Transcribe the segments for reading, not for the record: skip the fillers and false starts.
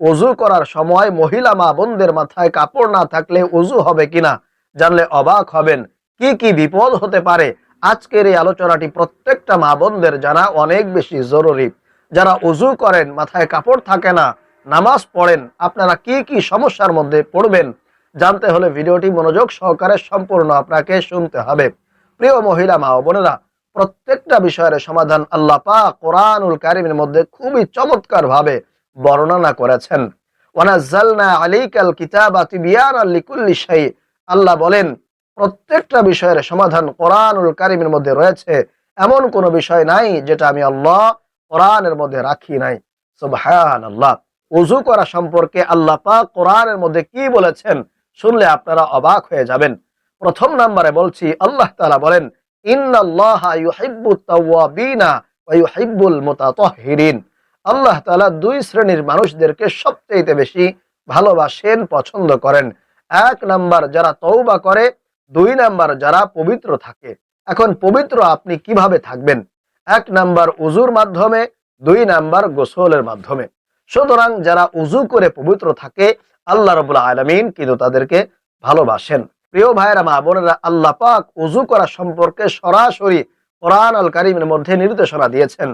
ওযু করার সময় মহিলা মা বোনদের মাথায় কাপড় না থাকলে ওযু হবে কিনা জানলে অবাক হবেন। কি কি বিপদ হতে পারে আজকের এই আলোচনাটি প্রত্যেকটা মা বোনদের জানা অনেক বেশি জরুরি। যারা ওযু করেন মাথায় কাপড় থাকে না, নামাজ পড়েন, আপনারা কি কি সমস্যার মধ্যে পড়বেন জানতে হলে ভিডিওটি মনোযোগ সহকারে সম্পূর্ণ আপনাকে শুনতে হবে। প্রিয় মহিলা মা ও বোনেরা, প্রত্যেকটা বিষয়ের সমাধান আল্লাহ পাক কোরআনুল কারীমের মধ্যে খুবই চমৎকার ভাবে বর্ণনা করেছেন। ওয়ানাজ্জালনা আলাইকাল কিতাবা তিবয়ানাল লিকুল্লি শাই। আল্লাহ বলেন প্রত্যেকটা বিষয়ের সমাধান কোরআনুল কারীমের মধ্যে রয়েছে, এমন কোনো বিষয় নাই যেটা আমি আল্লাহ কোরআনের মধ্যে রাখি নাই। সুবহানাল্লাহ। ওযু করা সম্পর্কে আল্লাহ পাক কোরআনের মধ্যে কি বলেছেন শুনলে আপনারা অবাক হয়ে যাবেন। প্রথম নম্বরে বলছি, আল্লাহ তাআলা বলেন ইন্নাল্লাহা ইউহিব্বুত তাওয়াবিনা ওয়া ইউহিব্বুল মুতাতাহহিরিন। আল্লাহ তাআলা দুই শ্রেণীর মানুষদেরকে সবচেয়ে বেশি ভালোবাসেন, পছন্দ করেন। এক নাম্বার যারা তওবা করে, দুই নাম্বার যারা পবিত্র থাকে। এখন পবিত্র আপনি কিভাবে থাকবেন? এক নাম্বার উযুর মাধ্যমে, দুই নাম্বার গোসলের মাধ্যমে। সুতরাং যারা উযু করে পবিত্র থাকে আল্লাহ রাব্বুল আলামিন কিন্তু তাদেরকে ভালোবাসেন। প্রিয় ভাইরা মা বোনেরা, আল্লাহ পাক উযু করা সম্পর্কে সরাসরি কোরআন আল কারীমের মধ্যে নির্দেশনা দিয়েছেন।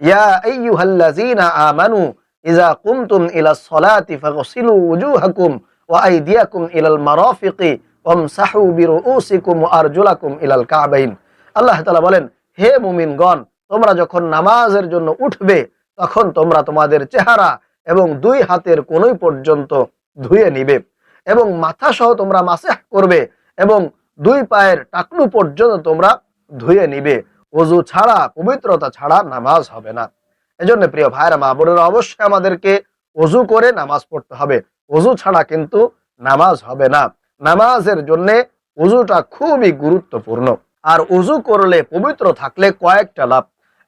ইয়া আইয়ুহাল্লাযীনা আমানু ইযা কুমতুম ইলাস সালাতি ফাগসিলু উজুহাকুম ওয়া আইদিয়াকুম ইলাল মারাফিকি ওয়ামসাহু বিরুউসিকুম ওয়া আরজুলাকুম ইলাল কাবাইন। আল্লাহ তাআলা বলেন, হে মুমিনগণ, তোমরা যখন নামাজের জন্য উঠবে তখন তোমরা তোমাদের চেহারা এবং দুই হাতের কনুই পর্যন্ত ধুয়ে নিবে এবং মাথা সহ তোমরা মাসহ করবে এবং দুই পায়ের টাকনু পর্যন্ত তোমরা ধুয়ে নিবে। ওযু ছাড়া, পবিত্রতা ছাড়া নামাজ হবে না। এজন্য প্রিয় ভাইরা মা বোনেরা, অবশ্যই আমাদেরকে ওযু করে নামাজ পড়তে হবে। ওযু ছাড়া কিন্তু নামাজ হবে না। নামাজের জন্য ওযুটা খুবই গুরুত্বপূর্ণ। আর ওযু করলে, পবিত্র থাকলে কয়েকটা লাভ।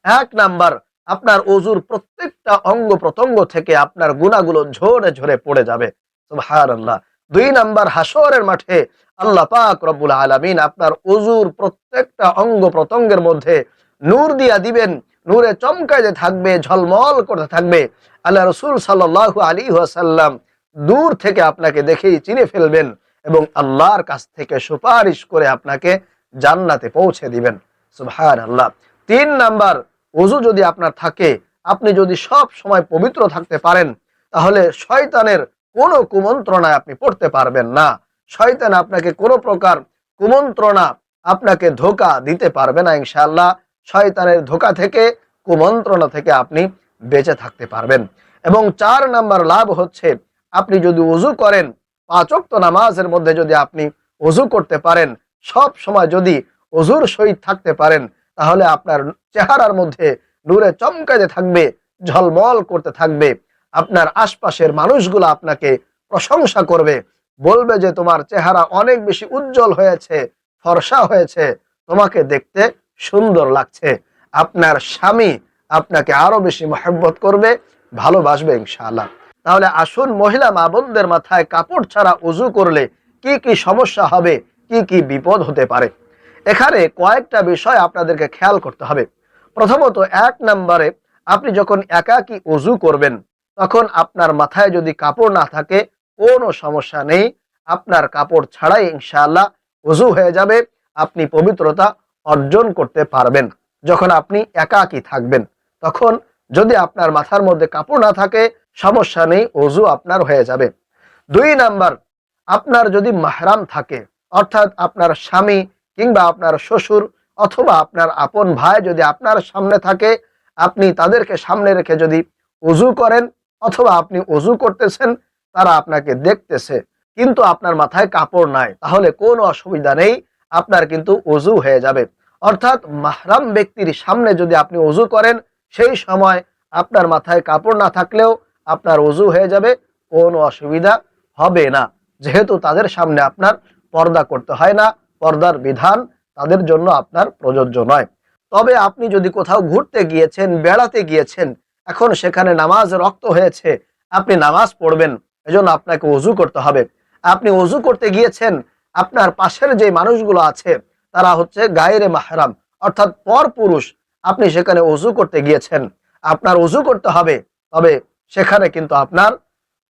এক নাম্বার, আপনার ওযুর প্রত্যেকটা অঙ্গ প্রত্যঙ্গ থেকে আপনার গুনাহগুলো ঝরে ঝরে পড়ে যাবে। সুবহানাল্লাহ। দুই নাম্বার, হাসরের মাঠে আল্লাহ পাক রব্বুল আলামিন আপনার ওযুর প্রত্যেকটা অঙ্গ প্রত্যঙ্গের মধ্যে নূর দিয়া দিবেন। নূরে চমকাইতে থাকবে, ঝলমল করতে থাকবে। আল্লাহ রাসূল সাল্লাল্লাহু আলাইহি ওয়াসাল্লাম দূর থেকে আপনাকে দেখেই চিনে ফেলবেন এবং আল্লাহর কাছ থেকে সুপারিশ করে আপনাকে জান্নাতে পৌঁছে দিবেন। সুবহানাল্লাহ। তিন নাম্বার, ওযু যদি আপনার থাকে, আপনি যদি সব সময় পবিত্র থাকতে পারেন, তাহলে শয়তানের কোনো কুমন্ত্রণায় আপনি পড়তে পারবেন না। শয়তান আপনাকে কোনো প্রকার কুমন্ত্রণা, আপনাকে ধোঁকা দিতে পারবে না ইনশাআল্লাহ। শয়তানের ধোঁকা থেকে, কুমন্ত্রণা থেকে আপনি বেঁচে থাকতে পারবেন। এবং চার নাম্বার লাভ হচ্ছে, আপনি যদি ওযু করেন, পাঁচ ওয়াক্ত নামাজের মধ্যে যদি আপনি ওযু করতে পারেন, সব সময় যদি ওযুর সহিত থাকতে পারেন, তাহলে আপনার চেহারার মধ্যে নূরে চমকাতে থাকবে, ঝলমল করতে থাকবে। আপনার আশপাশের মানুষগুলো আপনাকে প্রশংসা করবে, বলবে যে তোমার চেহারা অনেক বেশি উজ্জ্বল হয়েছে, ফর্সা হয়েছে, তোমাকে দেখতে সুন্দর লাগছে। আপনার স্বামী আপনাকে আরো বেশি মহব্বত করবে, ভালোবাসবে ইনশাআল্লাহ। তাহলে আসুন, মহিলা মা বোনদের মাথায় কাপড় ছাড়া ওযু করলে কি কি সমস্যা হবে, কি কি বিপদ হতে পারে। এখানে কয়েকটা বিষয় আপনাদেরকে খেয়াল করতে হবে। প্রথমত, এক নম্বরে, আপনি যখন একাকী ওযু করবেন তখন আপনার মাথায় যদি কাপড় না থাকে কোনো সমস্যা নেই, আপনার কাপড় ছাড়াই ইনশাআল্লাহ ওযু হয়ে যাবে, আপনি পবিত্রতা অর্জন করতে পারবেন। যখন আপনি একাকী থাকবেন তখন যদি আপনার মাথার মধ্যে কাপড় না থাকে সমস্যা নেই, ওযু আপনার হয়ে যাবে। দুই নাম্বার, আপনার যদি মাহরাম থাকে, অর্থাৎ আপনার স্বামী কিংবা আপনার শ্বশুর অথবা আপনার আপন ভাই যদি আপনার সামনে থাকে, আপনি তাদেরকে সামনে রেখে যদি ওযু করেন অথবা আপনি ওযু করতেছেন, তারা আপনাকে দেখতেছে কিন্তু আপনার মাথায় কাপড় নাই, তাহলে কোনো অসুবিধা নেই, আপনার কিন্তু ওযু হয়ে যাবে। অর্থাৎ মাহরাম ব্যক্তির সামনে যদি আপনি ওযু করেন, সেই সময় আপনার মাথায় কাপড় না থাকলেও আপনার ওযু হয়ে যাবে, কোনো অসুবিধা হবে না। যেহেতু তাদের সামনে আপনার পর্দা করতে হয় না, পর্দার বিধান তাদের জন্য আপনার প্রযোজ্য নয়। তবে আপনি যদি কোথাও ঘুরতে গিয়েছেন, বেড়াতে গিয়েছেন, এখন সেখানে নামাজ রক্ত হয়েছে, আপনি নামাজ পড়বেন, এজন্য আপনাকে ওযু করতে হবে। আপনি ওযু করতে গিয়েছেন, আপনার পাশের যে মানুষগুলো আছে তারা হচ্ছে গায়রে মাহরাম, অর্থাৎ পর পুরুষ, আপনি সেখানে ওযু করতে গিয়েছেন, আপনার ওযু করতে হবে, তবে সেখানে কিন্তু আপনার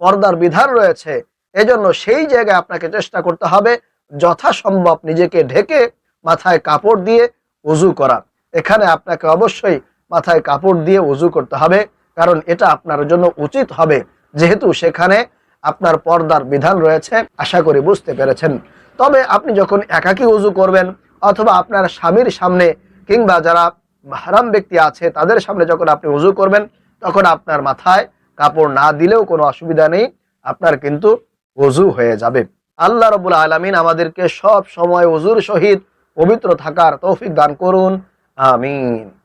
পর্দার বিধান রয়েছে। এজন্য সেই জায়গায় আপনাকে চেষ্টা করতে হবে যথাসম্ভব নিজেকে ঢেকে মাথায় কাপড় দিয়ে ওযু করা। এখানে আপনাকে অবশ্যই মাথায় কাপড় দিয়ে ওযু করতে হবে, কারণ এটা আপনার জন্য উচিত হবে, যেহেতু সেখানে আপনার পর্দার বিধান রয়েছে। আশা করি বুঝতে পেরেছেন। তবে আপনি যখন একাকী ওযু করবেন অথবা আপনার স্বামীর সামনে কিংবা যারা মাহরাম ব্যক্তি আছে তাদের সামনে যখন আপনি ওযু করবেন, তখন আপনার মাথায় কাপড় না দিলেও কোনো অসুবিধা নেই, আপনার কিন্তু ওযু হয়ে যাবে। আল্লাহ রাব্বুল আলামিন আমাদেরকে সব সময় ওযুর সহিত পবিত্র থাকার তৌফিক দান করুন। আমিন।